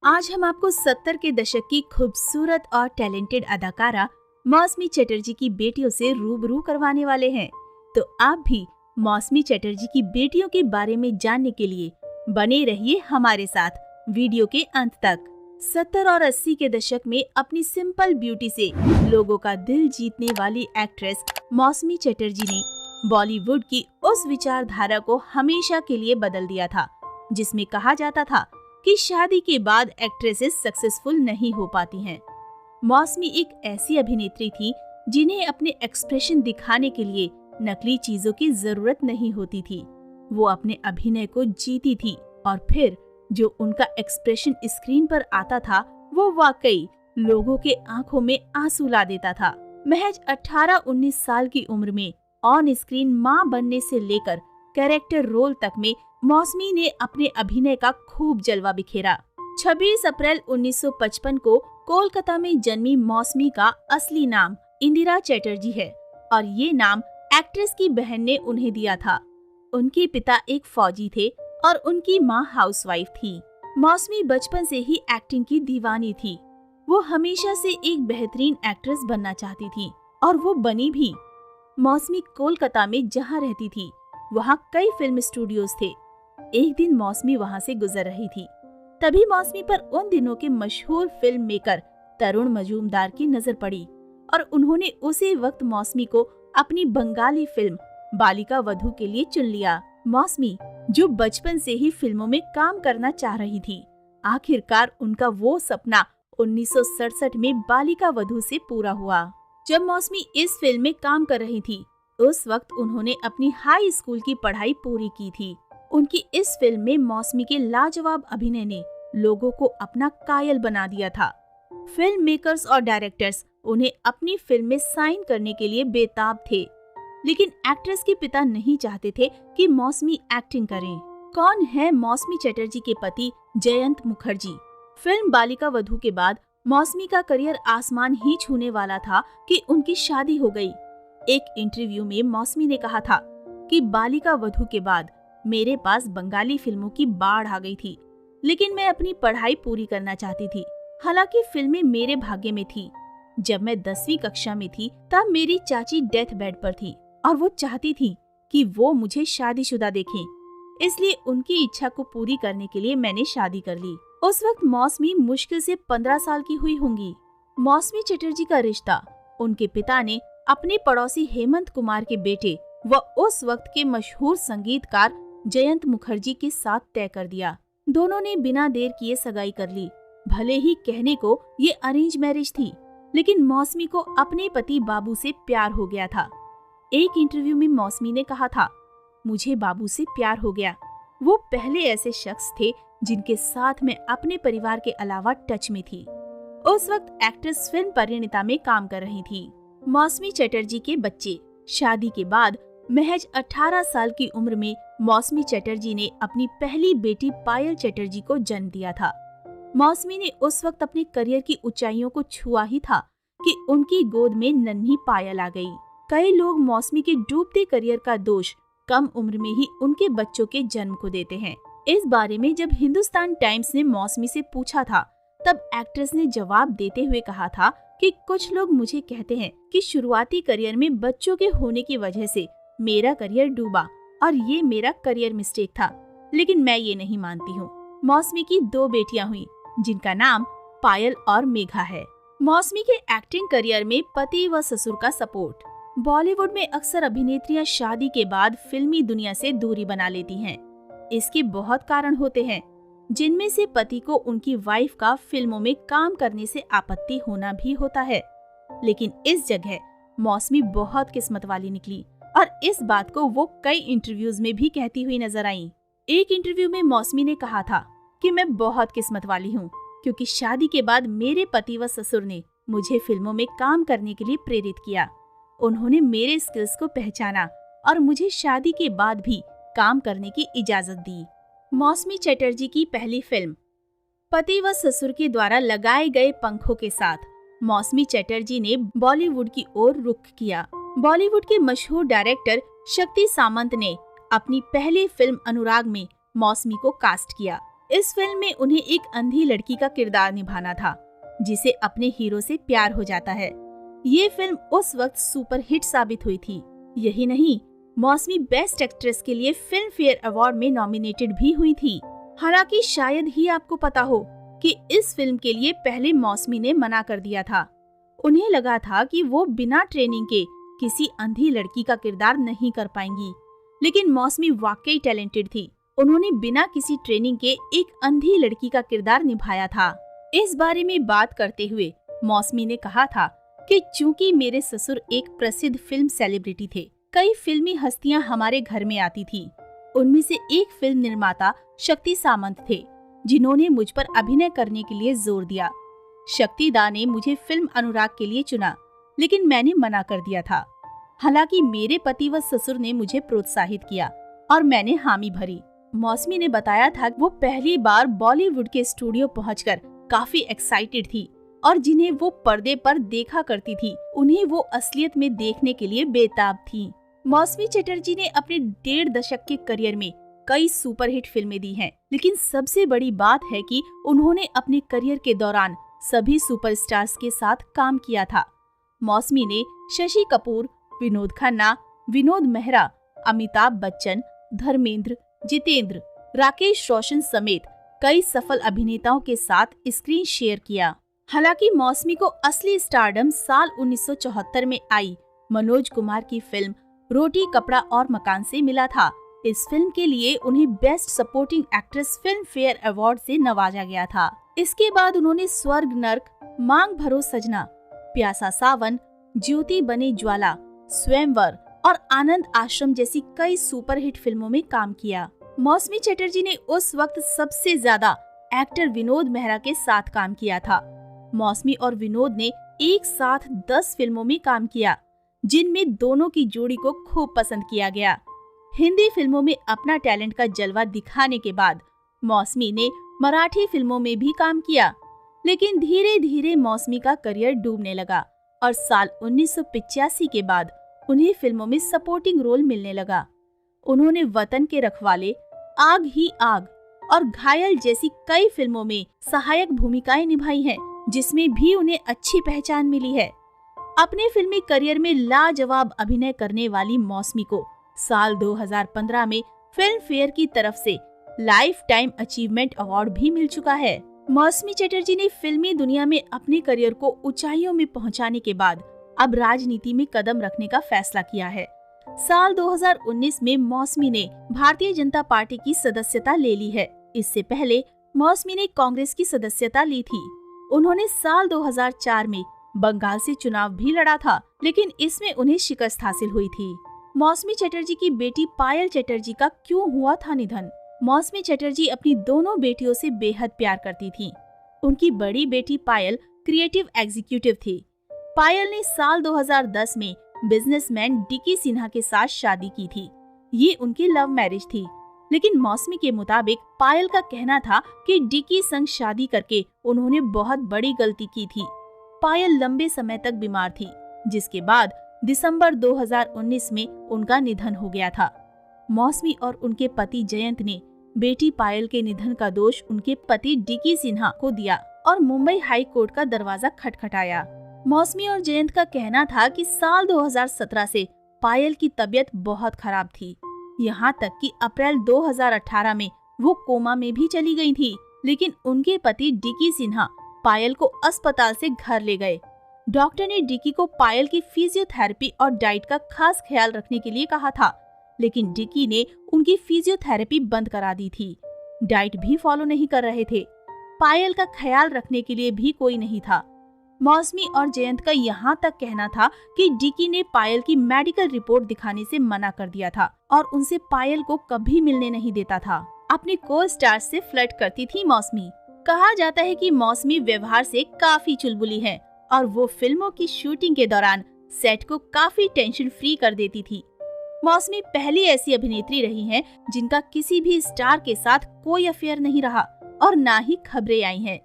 आज हम आपको 70 के दशक की खूबसूरत और टैलेंटेड अदाकारा मौसमी चटर्जी की बेटियों से रूबरू करवाने वाले हैं। तो आप भी मौसमी चटर्जी की बेटियों के बारे में जानने के लिए बने रहिए हमारे साथ वीडियो के अंत तक। 70 और 80 के दशक में अपनी सिंपल ब्यूटी से लोगों का दिल जीतने वाली एक्ट्रेस मौसमी चटर्जी ने बॉलीवुड की उस विचारधारा को हमेशा के लिए बदल दिया था, जिसमें कहा जाता था कि शादी के बाद एक्ट्रेसेस सक्सेसफुल नहीं हो पाती हैं। मौसमी एक ऐसी अभिनेत्री थी जिन्हें अपने एक्सप्रेशन दिखाने के लिए नकली चीजों की जरूरत नहीं होती थी। वो अपने अभिनय को जीती थी और फिर जो उनका एक्सप्रेशन स्क्रीन पर आता था वो वाकई लोगों के आंखों में आंसू ला देता था। महज 18-19 साल की उम्र में ऑन स्क्रीन मां बनने से लेकर कैरेक्टर रोल तक में मौसमी ने अपने अभिनय का खूब जलवा बिखेरा। 26 अप्रैल 1955 को कोलकाता में जन्मी मौसमी का असली नाम इंदिरा चटर्जी है और ये नाम एक्ट्रेस की बहन ने उन्हें दिया था। उनके पिता एक फौजी थे और उनकी मां हाउसवाइफ थी। मौसमी बचपन से ही एक्टिंग की दीवानी थी। वो हमेशा से एक बेहतरीन एक्ट्रेस बनना चाहती थी और वो बनी भी। मौसमी कोलकाता में जहाँ रहती थी वहाँ कई फिल्म स्टूडियोज थे। एक दिन मौसमी वहाँ से गुजर रही थी, तभी मौसमी पर उन दिनों के मशहूर फिल्म मेकर तरुण मजूमदार की नजर पड़ी और उन्होंने उसी वक्त मौसमी को अपनी बंगाली फिल्म बालिका वधू के लिए चुन लिया। मौसमी, जो बचपन से ही फिल्मों में काम करना चाह रही थी, आखिरकार उनका वो सपना 1967 में बालिका वधू से पूरा हुआ। जब मौसमी इस फिल्म में काम कर रही थी, उस वक्त उन्होंने अपनी हाई स्कूल की पढ़ाई पूरी की थी। उनकी इस फिल्म में मौसमी के लाजवाब अभिनय ने लोगों को अपना कायल बना दिया था। फिल्म मेकर्स और डायरेक्टर्स उन्हें अपनी फिल्म में साइन करने के लिए बेताब थे, लेकिन एक्ट्रेस के पिता नहीं चाहते थे कि मौसमी एक्टिंग करें। कौन है मौसमी चटर्जी के पति जयंत मुखर्जी? फिल्म बालिका वधू के बाद मौसमी का करियर आसमान ही छूने वाला था कि उनकी शादी हो गई। एक इंटरव्यू में मौसमी ने कहा था कि बालिका वधू के बाद मेरे पास बंगाली फिल्मों की बाढ़ आ गई थी, लेकिन मैं अपनी पढ़ाई पूरी करना चाहती थी। हालांकि फिल्में मेरे भाग्य में थी। जब मैं 10वीं कक्षा में थी तब मेरी चाची डेथ बेड पर थी और वो चाहती थी कि वो मुझे शादीशुदा देखें, इसलिए उनकी इच्छा को पूरी करने के लिए मैंने शादी कर ली। उस वक्त मौसमी मुश्किल से 15 साल की हुई होंगी। मौसमी चटर्जी का रिश्ता उनके पिता ने अपने पड़ोसी हेमंत कुमार के बेटे व उस वक्त के मशहूर संगीतकार जयंत मुखर्जी के साथ तय कर दिया। दोनों ने बिना देर किए सगाई कर ली। भले ही कहने को ये अरेंज मैरिज थी, लेकिन मौसमी को अपने पति बाबू से प्यार हो गया था। एक इंटरव्यू में मौसमी ने कहा था, मुझे बाबू से प्यार हो गया। वो पहले ऐसे शख्स थे जिनके साथ मैं अपने परिवार के अलावा टच में थी। उस वक्त एक्ट्रेस फिल्म परिणीता में काम कर रही थी। मौसमी चटर्जी के बच्चे। शादी के बाद महज 18 साल की उम्र में मौसमी चटर्जी ने अपनी पहली बेटी पायल चटर्जी को जन्म दिया था। मौसमी ने उस वक्त अपने करियर की ऊंचाइयों को छुआ ही था कि उनकी गोद में नन्ही पायल आ गई। कई लोग मौसमी के डूबते करियर का दोष कम उम्र में ही उनके बच्चों के जन्म को देते हैं। इस बारे में जब हिंदुस्तान टाइम्स ने मौसमी से पूछा था, तब एक्ट्रेस ने जवाब देते हुए कहा था कि कुछ लोग मुझे कहते हैं कि शुरुआती करियर में बच्चों के होने की वजह से मेरा करियर डूबा और ये मेरा करियर मिस्टेक था, लेकिन मैं ये नहीं मानती हूँ। मौसमी की 2 बेटियां हुई, जिनका नाम पायल और मेघा है। मौसमी के एक्टिंग करियर में पति व ससुर का सपोर्ट। बॉलीवुड में अक्सर अभिनेत्रियां शादी के बाद फिल्मी दुनिया से दूरी बना लेती हैं। इसके बहुत कारण होते हैं, जिनमें से पति को उनकी वाइफ का फिल्मों में काम करने से आपत्ति होना भी होता है। लेकिन इस जगह मौसमी बहुत किस्मत वाली निकली और इस बात को वो कई इंटरव्यूज में भी कहती हुई नजर आई। एक इंटरव्यू में मौसमी ने कहा था कि मैं बहुत किस्मत वाली हूँ, क्योंकि शादी के बाद मेरे पति व ससुर ने मुझे फिल्मों में काम करने के लिए प्रेरित किया। उन्होंने मेरे स्किल्स को पहचाना और मुझे शादी के बाद भी काम करने की इजाजत दी। मौसमी चटर्जी की पहली फिल्म। पति व ससुर के द्वारा लगाए गए पंखों के साथ मौसमी चटर्जी ने बॉलीवुड की ओर रुख किया। बॉलीवुड के मशहूर डायरेक्टर शक्ति सामंत ने अपनी पहली फिल्म अनुराग में मौसमी को कास्ट किया। इस फिल्म में उन्हें एक अंधी लड़की का किरदार निभाना था जिसे अपने हीरो से प्यार हो जाता है। ये फिल्म उस वक्त सुपर हिट साबित हुई थी। यही नहीं, मौसमी बेस्ट एक्ट्रेस के लिए फिल्म फेयर अवार्ड में नॉमिनेटेड भी हुई थी। हालांकि शायद ही आपको पता हो कि इस फिल्म के लिए पहले मौसमी ने मना कर दिया था। उन्हें लगा था कि वो बिना ट्रेनिंग के किसी अंधी लड़की का किरदार नहीं कर पाएंगी, लेकिन मौसमी वाकई टैलेंटेड थी। उन्होंने बिना किसी ट्रेनिंग के एक अंधी लड़की का किरदार निभाया था। इस बारे में बात करते हुए मौसमी ने कहा था कि चूंकि मेरे ससुर एक प्रसिद्ध फिल्म सेलिब्रिटी थे, कई फिल्मी हस्तियां हमारे घर में आती थी। उनमें से एक फिल्म निर्माता शक्ति सामंत थे, जिन्होंने मुझ पर अभिनय करने के लिए जोर दिया। शक्ति दा ने मुझे फिल्म अनुराग के लिए चुना, लेकिन मैंने मना कर दिया था। हालांकि मेरे पति व ससुर ने मुझे प्रोत्साहित किया और मैंने हामी भरी। मौसमी ने बताया था कि वो पहली बार बॉलीवुड के स्टूडियो पहुंचकर काफी एक्साइटेड थी और जिन्हें वो पर्दे पर देखा करती थी, उन्हें वो असलियत में देखने के लिए बेताब थी। मौसमी चटर्जी ने अपने 1.5 दशक के करियर में कई सुपरहिट फिल्में दी हैं, लेकिन सबसे बड़ी बात है कि उन्होंने अपने करियर के दौरान सभी सुपरस्टार्स के साथ काम किया था। मौसमी ने शशि कपूर, विनोद खन्ना, विनोद मेहरा, अमिताभ बच्चन, धर्मेंद्र, जितेंद्र, राकेश रोशन समेत कई सफल अभिनेताओं के साथ स्क्रीन शेयर किया। हालांकि मौसमी को असली स्टारडम साल 1974 में आई मनोज कुमार की फिल्म रोटी कपड़ा और मकान से मिला था। इस फिल्म के लिए उन्हें best supporting actress film fair award से नवाजा गया था। इसके बाद उन्होंने स्वर्ग नर्क, मांग भरो सजना, प्यासा सावन, ज्योति बने ज्वाला, स्वयंवर और आनंद आश्रम जैसी कई सुपरहिट फिल्मों में काम किया। मौसमी चटर्जी ने उस वक्त सबसे ज्यादा एक्टर विनोद मेहरा के साथ काम किया था। मौसमी और विनोद ने एक साथ 10 फिल्मों में काम किया, जिनमें दोनों की जोड़ी को खूब पसंद किया गया। हिंदी फिल्मों में अपना टैलेंट का जलवा दिखाने के बाद मौसमी ने मराठी फिल्मों में भी काम किया, लेकिन धीरे धीरे मौसमी का करियर डूबने लगा और साल 1985 के बाद उन्हें फिल्मों में सपोर्टिंग रोल मिलने लगा। उन्होंने वतन के रखवाले, आग ही आग और घायल जैसी कई फिल्मों में सहायक भूमिकाएं निभाई हैं, जिसमें भी उन्हें अच्छी पहचान मिली है। अपने फिल्मी करियर में लाजवाब अभिनय करने वाली मौसमी को साल 2015 में फिल्म फेयर की तरफ से लाइफ टाइम अचीवमेंट अवार्ड भी मिल चुका है। मौसमी चटर्जी ने फिल्मी दुनिया में अपने करियर को ऊंचाइयों में पहुंचाने के बाद अब राजनीति में कदम रखने का फैसला किया है। साल 2019 में मौसमी ने भारतीय जनता पार्टी की सदस्यता ले ली है। इससे पहले मौसमी ने कांग्रेस की सदस्यता ली थी। उन्होंने साल 2004 में बंगाल से चुनाव भी लड़ा था, लेकिन इसमें उन्हें शिकस्त हासिल हुई थी। मौसमी चटर्जी की बेटी पायल चटर्जी का क्यों हुआ था निधन? मौसमी चटर्जी अपनी दोनों बेटियों से बेहद प्यार करती थीं। उनकी बड़ी बेटी पायल क्रिएटिव एग्जीक्यूटिव थी। पायल ने साल 2010 में बिजनेसमैन डिकी सिन्हा के साथ शादी की थी। ये उनकी लव मैरिज थी, लेकिन मौसमी के मुताबिक पायल का कहना था कि डिकी संग शादी करके उन्होंने बहुत बड़ी गलती की थी। पायल लंबे समय तक बीमार थी, जिसके बाद दिसंबर 2019 में उनका निधन हो गया था। मौसमी और उनके पति जयंत ने बेटी पायल के निधन का दोष उनके पति डिकी सिन्हा को दिया और मुंबई हाई कोर्ट का दरवाजा खटखटाया। मौसमी और जयंत का कहना था कि साल 2017 से पायल की तबीयत बहुत खराब थी, यहाँ तक कि अप्रैल 2018 में वो कोमा में भी चली गई थी। लेकिन उनके पति डिकी सिन्हा पायल को अस्पताल से घर ले गए। डॉक्टर ने डिकी को पायल की फिजियोथेरेपी और डाइट का खास ख्याल रखने के लिए कहा था, लेकिन डिकी ने उनकी फिजियोथेरेपी बंद करा दी थी। डाइट भी फॉलो नहीं कर रहे थे। पायल का ख्याल रखने के लिए भी कोई नहीं था। मौसमी और जयंत का यहाँ तक कहना था कि डिकी ने पायल की मेडिकल रिपोर्ट दिखाने से मना कर दिया था और उनसे पायल को कभी मिलने नहीं देता था। अपने को स्टार से फ्लर्ट करती थी मौसमी। कहा जाता है कि मौसमी व्यवहार से काफी चुलबुली है और वो फिल्मों की शूटिंग के दौरान सेट को काफी टेंशन फ्री कर देती थी। मौसमी पहली ऐसी अभिनेत्री रही हैं जिनका किसी भी स्टार के साथ कोई अफेयर नहीं रहा और ना ही खबरें आई हैं।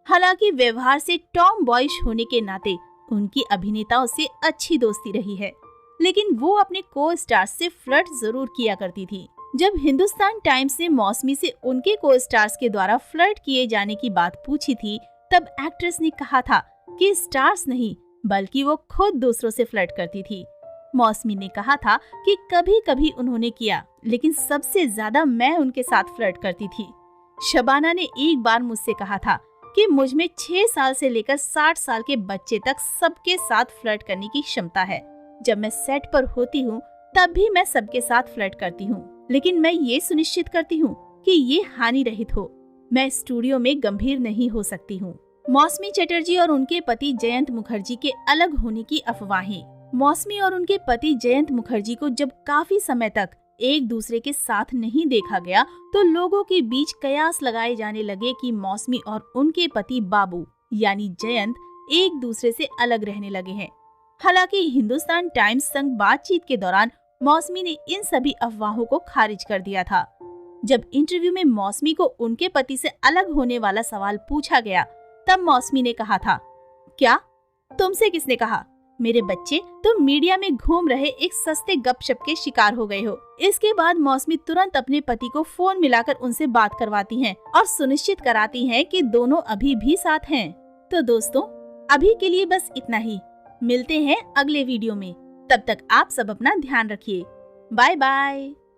हालांकि व्यवहार से टॉम बॉयश होने के नाते उनकी अभिनेताओं से अच्छी दोस्ती रही है, लेकिन वो अपने को स्टार से फ्लर्ट जरूर किया करती थी। जब हिंदुस्तान टाइम्स ने मौसमी से उनके को स्टार्स के द्वारा फ्लर्ट किए जाने की बात पूछी थी, तब एक्ट्रेस ने कहा था कि स्टार्स नहीं बल्कि वो खुद दूसरों से फ्लर्ट करती थी। मौसमी ने कहा था कि कभी कभी उन्होंने किया, लेकिन सबसे ज्यादा मैं उनके साथ फ्लर्ट करती थी। शबाना ने एक बार मुझसे कहा था कि मुझ में 6 साल से लेकर 60 साल के बच्चे तक सबके साथ फ्लर्ट करने की क्षमता है। जब मैं सेट पर होती हूँ तब भी मैं सबके साथ फ्लर्ट करती हूँ, लेकिन मैं ये सुनिश्चित करती हूँ कि ये हानि रहित हो। मैं स्टूडियो में गंभीर नहीं हो सकती हूँ। मौसमी चटर्जी और उनके पति जयंत मुखर्जी के अलग होने की अफवाहें। मौसमी और उनके पति जयंत मुखर्जी को जब काफी समय तक एक दूसरे के साथ नहीं देखा गया तो लोगों के बीच कयास लगाए जाने लगे कि मौसमी और उनके पति बाबू यानी जयंत एक दूसरे से अलग रहने लगे हैं। हालांकि हिंदुस्तान टाइम्स संग बातचीत के दौरान मौसमी ने इन सभी अफवाहों को खारिज कर दिया था। जब इंटरव्यू में मौसमी को उनके पति से अलग होने वाला सवाल पूछा गया तब मौसमी ने कहा था, क्या तुमसे किसने कहा? मेरे बच्चे, तुम मीडिया में घूम रहे एक सस्ते गपशप के शिकार हो गए हो। इसके बाद मौसमी तुरंत अपने पति को फोन मिलाकर उनसे बात करवाती हैं और सुनिश्चित कराती हैं कि दोनों अभी भी साथ हैं। तो दोस्तों, अभी के लिए बस इतना ही। मिलते हैं अगले वीडियो में। तब तक आप सब अपना ध्यान रखिए। Bye bye.